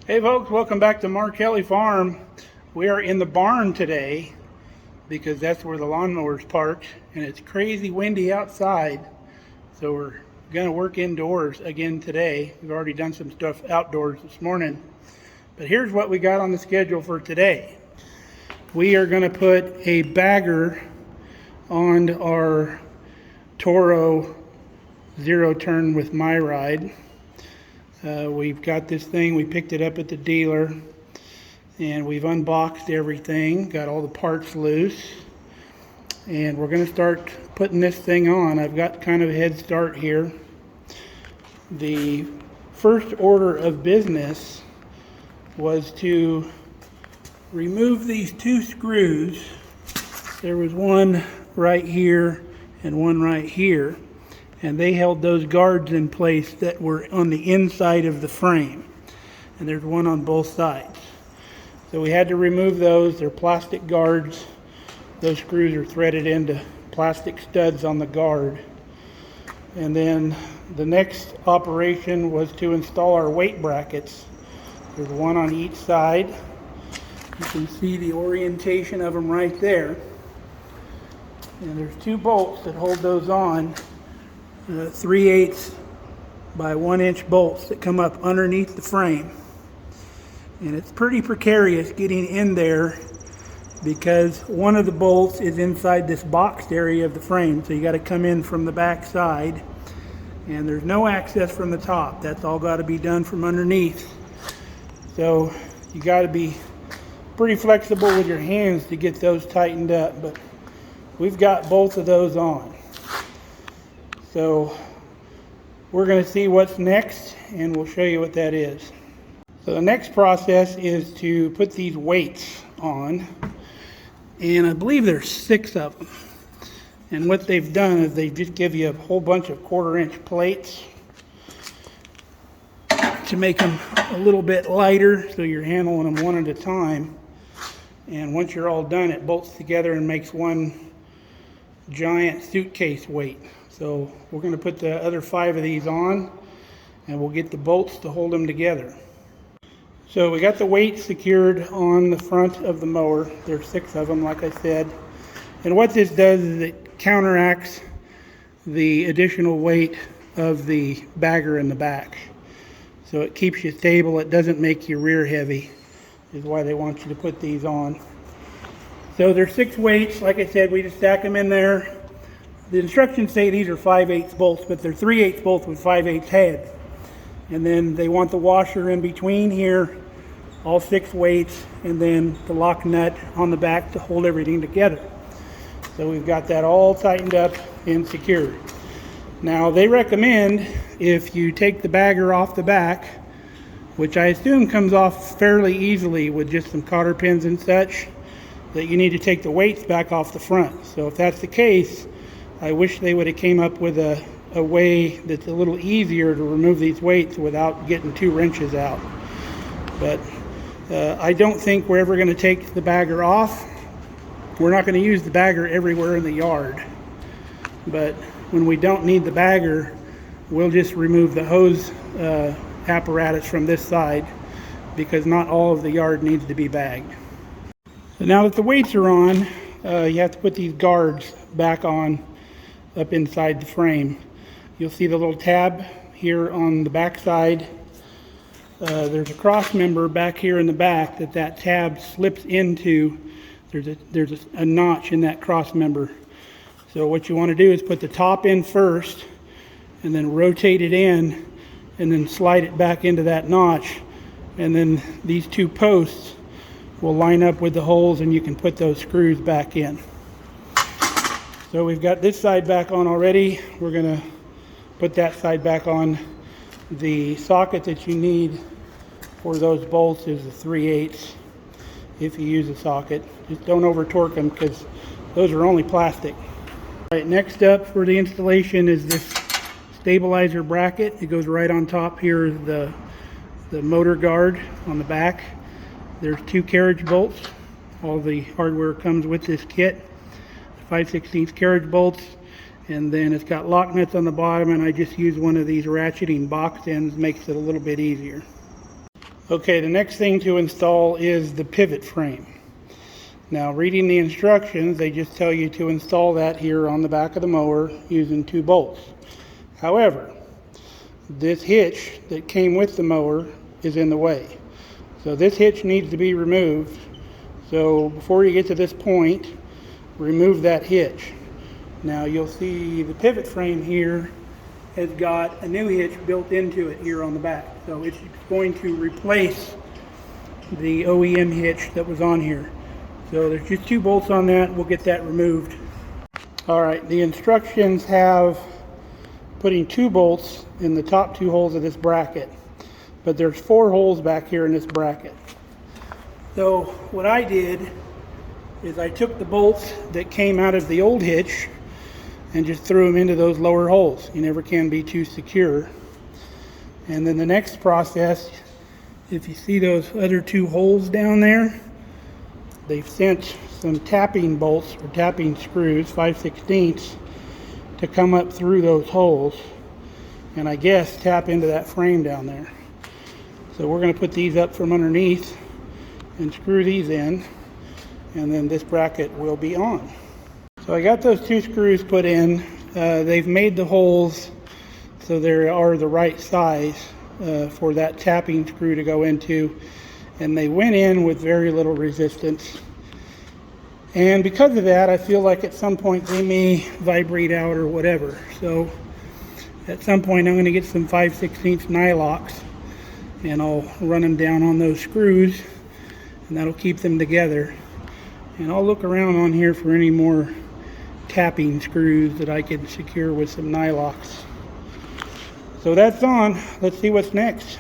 Hey folks, welcome back to Mark Kelly Farm. We are in the barn today because that's where the lawnmower's parked, and it's crazy windy outside. So we're gonna work indoors again today. We've already done some stuff outdoors this morning. But here's what we got on the schedule for today. We are gonna put a bagger on our Toro zero turn with MyRide. We've got this thing, we picked it up at the dealer, and we've unboxed everything, got all the parts loose, and we're going to start putting this thing on. I've got kind of a head start here. The first order of business was to remove these two screws. There was one right here and one right here, and they held those guards in place that were on the inside of the frame, and there's one on both sides. So we had to remove those. They're plastic guards. Those screws are threaded into plastic studs on the guard. And then the next operation was to install our weight brackets. There's one on each side. You can see the orientation of them right there. And there's two bolts that hold those on. 3/8 by 1 inch bolts that come up underneath the frame, and it's pretty precarious getting in there because one of the bolts is inside this boxed area of the frame, so you got to come in from the back side, and there's no access from the top. That's all got to be done from underneath. So you got to be pretty flexible with your hands to get those tightened up, but we've got both of those on. So we're going to see what's next, and we'll show you what that is. So the next process is to put these weights on, and I believe there's 6 of them. And what they've done is they just give you a whole bunch of 1/4 inch plates to make them a little bit lighter, so you're handling them one at a time. And once you're all done, it bolts together and makes one giant suitcase weight. So we're going to put the other 5 of these on, and we'll get the bolts to hold them together. So we got the weights secured on the front of the mower. There's 6 of them, like I said. And what this does is it counteracts the additional weight of the bagger in the back. So it keeps you stable. It doesn't make you rear heavy, is why they want you to put these on. So there's 6 weights. Like I said, we just stack them in there. The instructions say these are 5/8 bolts, but they're 3/8 bolts with 5/8 heads. And then they want the washer in between here, all 6 weights, and then the lock nut on the back to hold everything together. So we've got that all tightened up and secured. Now they recommend if you take the bagger off the back, which I assume comes off fairly easily with just some cotter pins and such, that you need to take the weights back off the front. So if that's the case, I wish they would have came up with a way that's a little easier to remove these weights without getting 2 wrenches out. But I don't think we're ever going to take the bagger off. We're not going to use the bagger everywhere in the yard. But when we don't need the bagger, we'll just remove the hose apparatus from this side, because not all of the yard needs to be bagged. So now that the weights are on, you have to put these guards back on up inside the frame. You'll see the little tab here on the back side. There's a cross member back here in the back that tab slips into. There's a notch in that cross member. So what you want to do is put the top in first, and then rotate it in, and then slide it back into that notch, and then these 2 posts will line up with the holes, and you can put those screws back in. So we've got this side back on already. We're going to put that side back on. The socket that you need for those bolts is the 3/8 if you use a socket. Just don't over torque them, because those are only plastic. All right, next up for the installation is this stabilizer bracket. It goes right on top here is the motor guard on the back. There's 2 carriage bolts. All the hardware comes with this kit. 5/16 carriage bolts, and then it's got lock nuts on the bottom, and I just use one of these ratcheting box ends, makes it a little bit easier. Okay, the next thing to install is the pivot frame. Now, reading the instructions, they just tell you to install that here on the back of the mower using 2 bolts. However, this hitch that came with the mower is in the way. So this hitch needs to be removed. So before you get to this point, remove that hitch. Now you'll see the pivot frame here has got a new hitch built into it here on the back. So it's going to replace the OEM hitch that was on here. So there's just 2 bolts on that. We'll get that removed. All right, the instructions have putting 2 bolts in the top 2 holes of this bracket, but there's 4 holes back here in this bracket. So what I did is I took the bolts that came out of the old hitch and just threw them into those lower holes. You never can be too secure. And then the next process, if you see those other 2 holes down there, they've sent some tapping bolts or tapping screws, 5/16, to come up through those holes and I guess tap into that frame down there. So we're going to put these up from underneath and screw these in, and then this bracket will be on. So I got those 2 screws put in. They've made the holes so they are the right size for that tapping screw to go into, and they went in with very little resistance. And because of that, I feel like at some point they may vibrate out or whatever. So at some point I'm going to get some 5/16 nylocks and I'll run them down on those screws, and that'll keep them together. And I'll look around on here for any more tapping screws that I can secure with some nylocks. So that's on. Let's see what's next.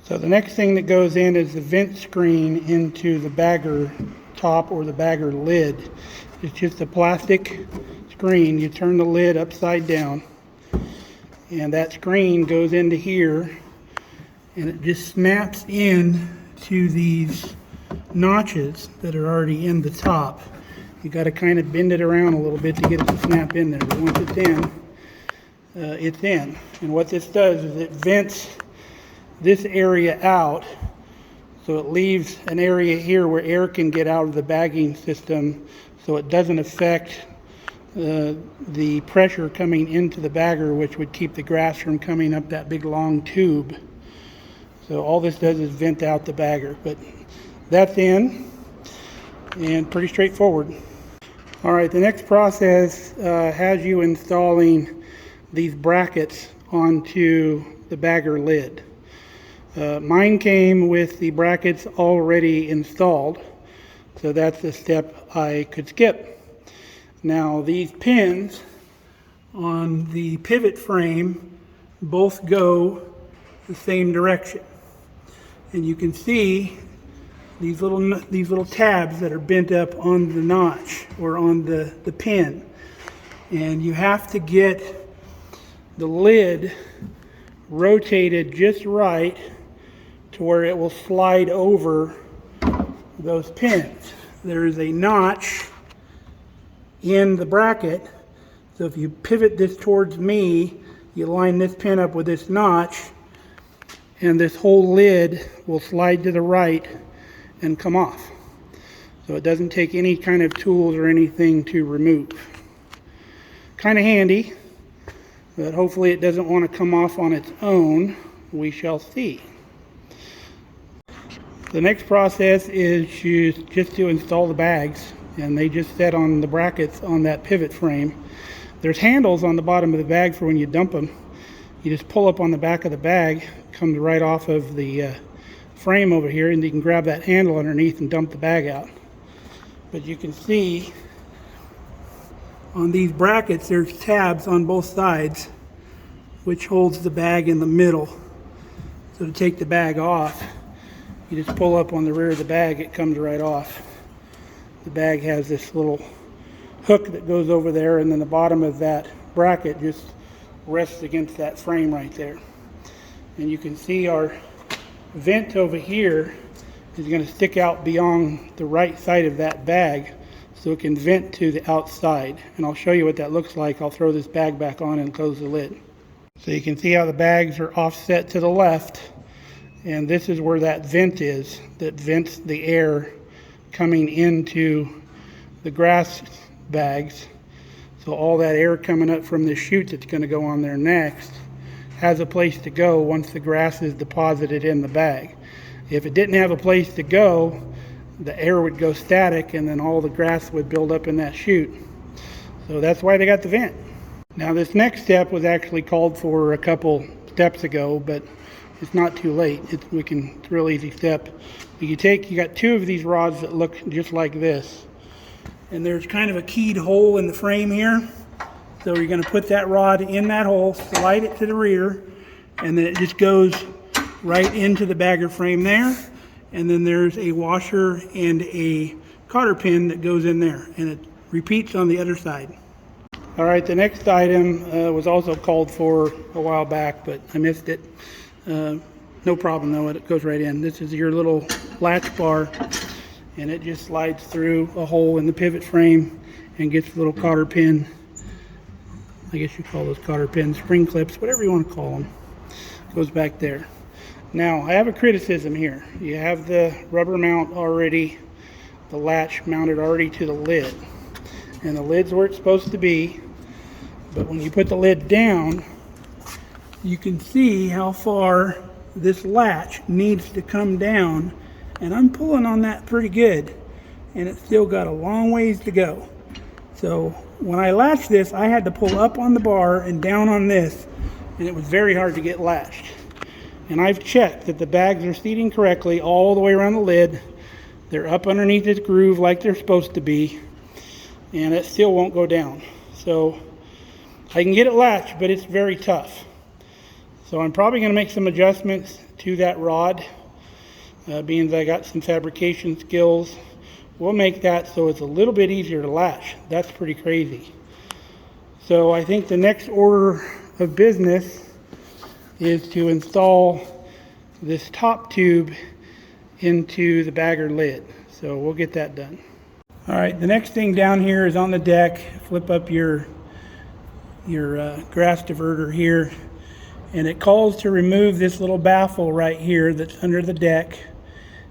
So the next thing that goes in is the vent screen into the bagger top or the bagger lid. It's just a plastic screen. You turn the lid upside down and that screen goes into here, and it just snaps in to these notches that are already in the top. You got to kind of bend it around a little bit to get it to snap in there, but once it's in, it's in. And what this does is it vents this area out, so it leaves an area here where air can get out of the bagging system, so it doesn't affect the pressure coming into the bagger, which would keep the grass from coming up that big long tube. So all this does is vent out the bagger, but that's in and pretty straightforward. All right, the next process has you installing these brackets onto the bagger lid. Mine came with the brackets already installed, so that's a step I could skip. Now these pins on the pivot frame both go the same direction, and you can see these little tabs that are bent up on the notch or on the pin, and you have to get the lid rotated just right to where it will slide over those pins. There is a notch in the bracket, so if you pivot this towards me, you line this pin up with this notch, and this whole lid will slide to the right and come off. So it doesn't take any kind of tools or anything to remove. Kind of handy, but hopefully it doesn't want to come off on its own. We shall see. The next process is just to install the bags, and they just set on the brackets on that pivot frame. There's handles on the bottom of the bag for when you dump them. You just pull up on the back of the bag, comes right off of the frame over here, and you can grab that handle underneath and dump the bag out. But you can see on these brackets there's tabs on both sides which holds the bag in the middle. So to take the bag off, you just pull up on the rear of the bag, it comes right off. The bag has this little hook that goes over there, and then the bottom of that bracket just rests against that frame right there. And you can see our vent over here is going to stick out beyond the right side of that bag, so it can vent to the outside. And I'll show you what that looks like. I'll throw this bag back on and close the lid. So you can see how the bags are offset to the left, And this is where that vent is, that vents the air coming into the grass bags. So all that air coming up from the chute that's going to go on there next has a place to go once the grass is deposited in the bag. If it didn't have a place to go, the air would go static and then all the grass would build up in that chute. So that's why they got the vent. Now this next step was actually called for a couple steps ago, but it's not too late. It's a real easy step. You got two of these rods that look just like this. And there's kind of a keyed hole in the frame here. So you're going to put that rod in that hole, slide it to the rear, and then it just goes right into the bagger frame there. And then there's a washer and a cotter pin that goes in there, and it repeats on the other side. All right, the next item was also called for a while back, but I missed it. No problem though, it goes right in. This is your little latch bar, and it just slides through a hole in the pivot frame and gets a little cotter pin. I guess you call those cotter pins, spring clips, whatever you want to call them. Goes back there. Now, I have a criticism here. You have the rubber mount already, the latch mounted already to the lid. And the lid's where it's supposed to be. But when you put the lid down, you can see how far this latch needs to come down. And I'm pulling on that pretty good. And it's still got a long ways to go. So when I latched this, I had to pull up on the bar and down on this. And it was very hard to get latched. And I've checked that the bags are seating correctly all the way around the lid. They're up underneath this groove like they're supposed to be. And it still won't go down. So I can get it latched, but it's very tough. So I'm probably going to make some adjustments to that rod, being that I got some fabrication skills. We'll make that so it's a little bit easier to latch. That's pretty crazy. So I think the next order of business is to install this top tube into the bagger lid. So we'll get that done. All right, the next thing down here is on the deck. Flip up your grass diverter here, and it calls to remove this little baffle right here that's under the deck.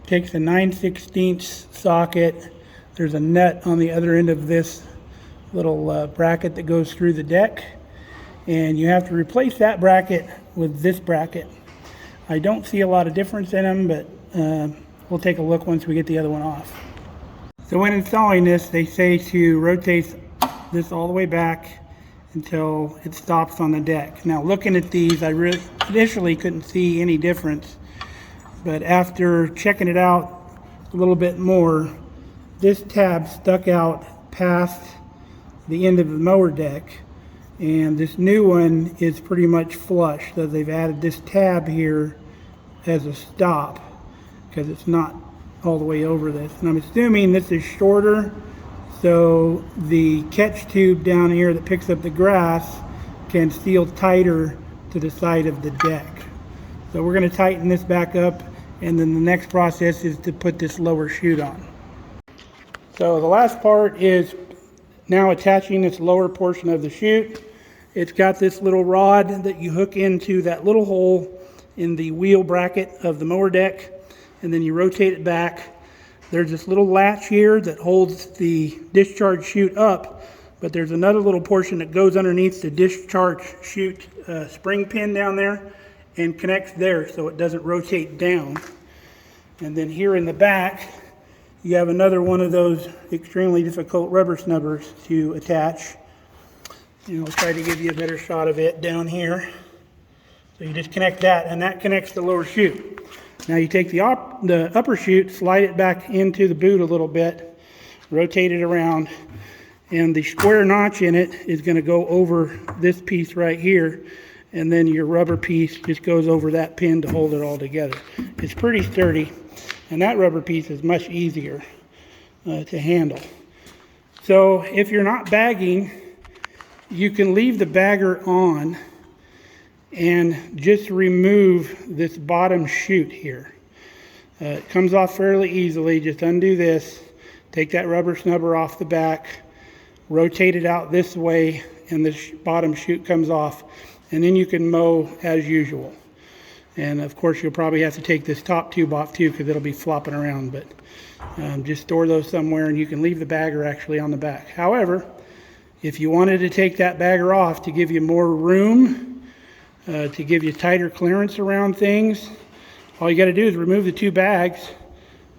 Takes a 9/16 socket. There's a nut on the other end of this little bracket that goes through the deck, and you have to replace that bracket with this bracket. I don't see a lot of difference in them, but we'll take a look once we get the other one off. So when installing this, they say to rotate this all the way back until it stops on the deck. Now looking at these, I initially couldn't see any difference, but after checking it out a little bit more, this tab stuck out past the end of the mower deck, and this new one is pretty much flush. So they've added this tab here as a stop because it's not all the way over this. And I'm assuming this is shorter, so the catch tube down here that picks up the grass can seal tighter to the side of the deck. So we're going to tighten this back up, and then the next process is to put this lower chute on. So the last part is now attaching this lower portion of the chute. It's got this little rod that you hook into that little hole in the wheel bracket of the mower deck, and then you rotate it back. There's this little latch here that holds the discharge chute up, but there's another little portion that goes underneath the discharge chute spring pin down there and connects there so it doesn't rotate down. And then here in the back, you have another one of those extremely difficult rubber snubbers to attach. And I'll try to give you a better shot of it down here. So you just connect that, and that connects the lower chute. Now you take the upper chute, slide it back into the boot a little bit, rotate it around, and the square notch in it is going to go over this piece right here, and then your rubber piece just goes over that pin to hold it all together. It's pretty sturdy, and that rubber piece is much easier to handle. So if you're not bagging, you can leave the bagger on and just remove this bottom chute here. It comes off fairly easily. Just undo this, take that rubber snubber off the back, rotate it out this way, and the bottom chute comes off, and then you can mow as usual. And of course you'll probably have to take this top tube off too, because it'll be flopping around, but just store those somewhere, and you can leave the bagger actually on the back. However, if you wanted to take that bagger off to give you more room, to give you tighter clearance around things, all you got to do is remove the two bags,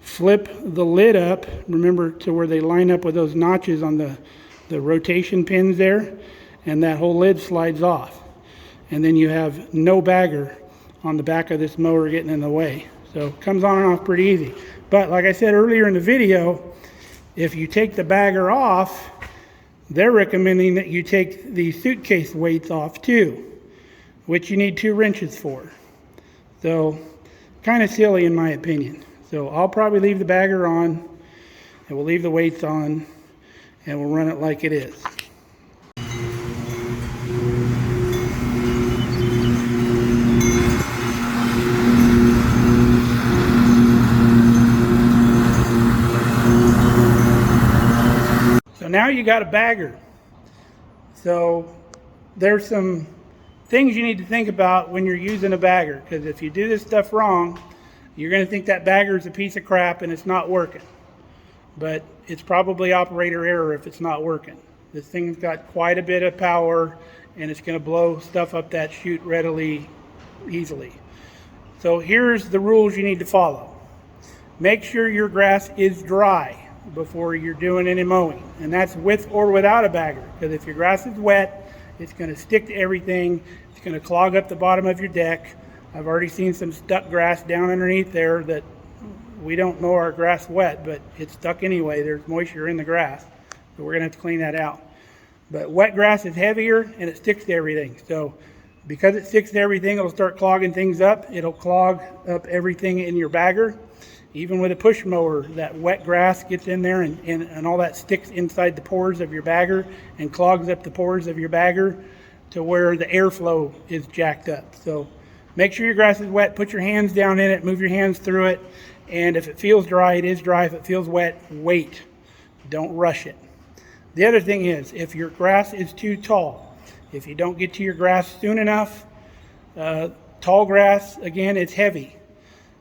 flip the lid up, remember, to where they line up with those notches on the rotation pins there, and that whole lid slides off. And then you have no bagger on the back of this mower getting in the way. So it comes on and off pretty easy. But like I said earlier in the video, if you take the bagger off, they're recommending that you take the suitcase weights off too, which you need 2 wrenches for. So kind of silly in my opinion. So I'll probably leave the bagger on, and we'll leave the weights on, and we'll run it like it is. So now you got a bagger. So there's some things you need to think about when you're using a bagger, because if you do this stuff wrong, you're going to think that bagger is a piece of crap and it's not working. But it's probably operator error if it's not working. This thing's got quite a bit of power, and it's going to blow stuff up that chute readily, easily. So here's the rules you need to follow. Make sure your grass is dry before you're doing any mowing, and that's with or without a bagger, because if your grass is wet, it's going to stick to everything. It's going to clog up the bottom of your deck. I've already seen some stuck grass down underneath there that we don't know our grass wet, but it's stuck anyway. There's moisture in the grass, so we're going to have to clean that out. But wet grass is heavier and it sticks to everything. So because it sticks to everything, it'll start clogging things up. It'll clog up everything in your bagger. Even with a push mower, that wet grass gets in there and all that sticks inside the pores of your bagger and clogs up the pores of your bagger to where the airflow is jacked up. So make sure your grass is wet, put your hands down in it, move your hands through it, and if it feels dry, it is dry. If it feels wet, wait. Don't rush it. The other thing is, if your grass is too tall, if you don't get to your grass soon enough, tall grass, again, it's heavy.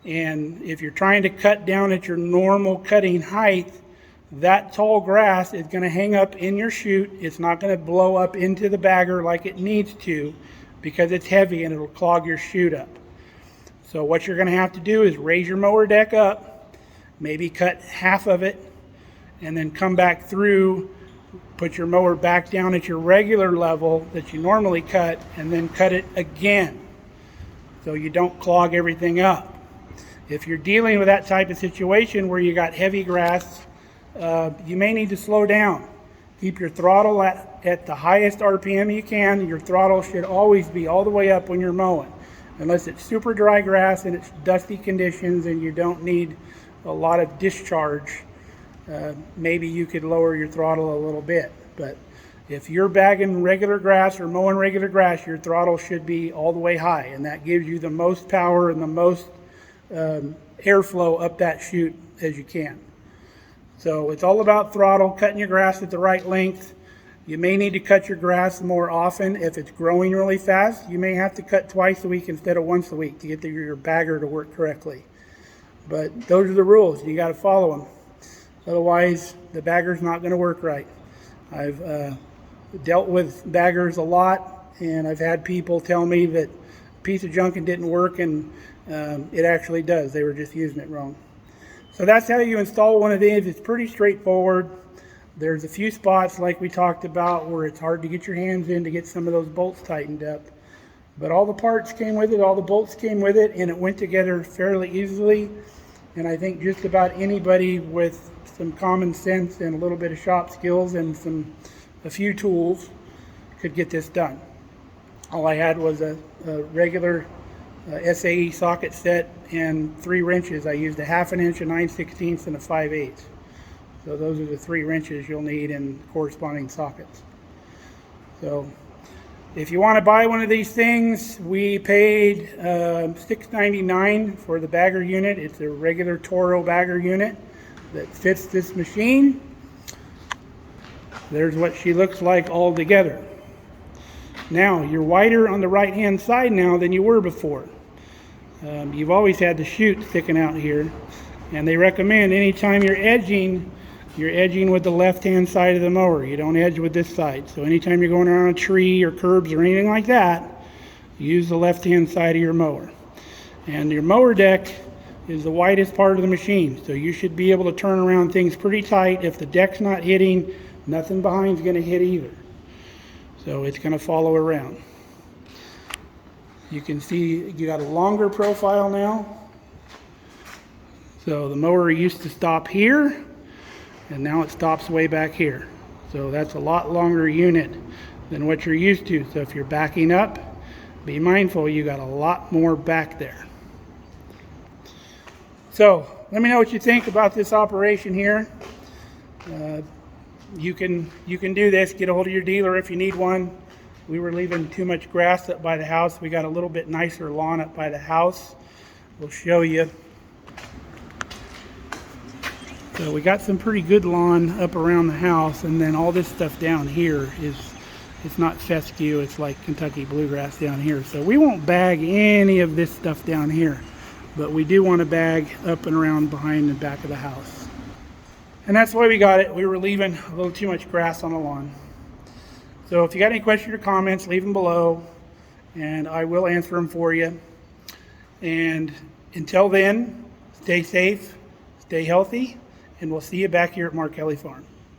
And if you're trying to cut down at your normal cutting height, that tall grass is going to hang up in your chute. It's not going to blow up into the bagger like it needs to, because it's heavy and it'll clog your chute up. So what you're going to have to do is raise your mower deck up, maybe cut half of it, and then come back through, put your mower back down at your regular level that you normally cut, and then cut it again so you don't clog everything up. If you're dealing with that type of situation where you got heavy grass, you may need to slow down. Keep your throttle at the highest RPM you can. Your throttle should always be all the way up when you're mowing. Unless it's super dry grass and it's dusty conditions and you don't need a lot of discharge, maybe you could lower your throttle a little bit. But if you're bagging regular grass or mowing regular grass, your throttle should be all the way high, and that gives you the most power and the most airflow up that chute as you can. So it's all about throttle, cutting your grass at the right length. You may need to cut your grass more often. If it's growing really fast, you may have to cut twice a week instead of once a week to get your bagger to work correctly. But those are the rules. You got to follow them. Otherwise, the bagger's not going to work right. I've dealt with baggers a lot, and I've had people tell me that a piece of junk and didn't work, and it actually does. They were just using it wrong. So that's how you install one of these. It's pretty straightforward. There's a few spots like we talked about where it's hard to get your hands in to get some of those bolts tightened up. But all the parts came with it, all the bolts came with it, and it went together fairly easily. And I think just about anybody with some common sense and a little bit of shop skills and a few tools could get this done. All I had was a regular SAE socket set and 3 wrenches. I used a 1/2 inch, a 9/16, and a 5/8. So those are the 3 wrenches you'll need in corresponding sockets. So if you want to buy one of these things, we paid $6.99 for the bagger unit. It's a regular Toro bagger unit that fits this machine. There's what she looks like all together. Now, you're wider on the right hand side now than you were before. You've always had the chute sticking out here, and they recommend anytime you're edging with the left-hand side of the mower. You don't edge with this side. So anytime you're going around a tree or curbs or anything like that, use the left-hand side of your mower. And your mower deck is the widest part of the machine, so you should be able to turn around things pretty tight. If the deck's not hitting, nothing behind is going to hit either. So it's going to follow around. You can see you got a longer profile now. So the mower used to stop here, and now it stops way back here. So that's a lot longer unit than what you're used to. So if you're backing up, be mindful you got a lot more back there. So let me know what you think about this operation here. You can do this. Get a hold of your dealer if you need one. We were leaving too much grass up by the house. We got a little bit nicer lawn up by the house. We'll show you. So we got some pretty good lawn up around the house, and then all this stuff down here it's not fescue, it's like Kentucky bluegrass down here. So we won't bag any of this stuff down here, but we do want to bag up and around behind the back of the house. And that's why we got it. We were leaving a little too much grass on the lawn. So if you got any questions or comments, leave them below, and I will answer them for you. And until then, stay safe, stay healthy, and we'll see you back here at Mark Kelly Farm.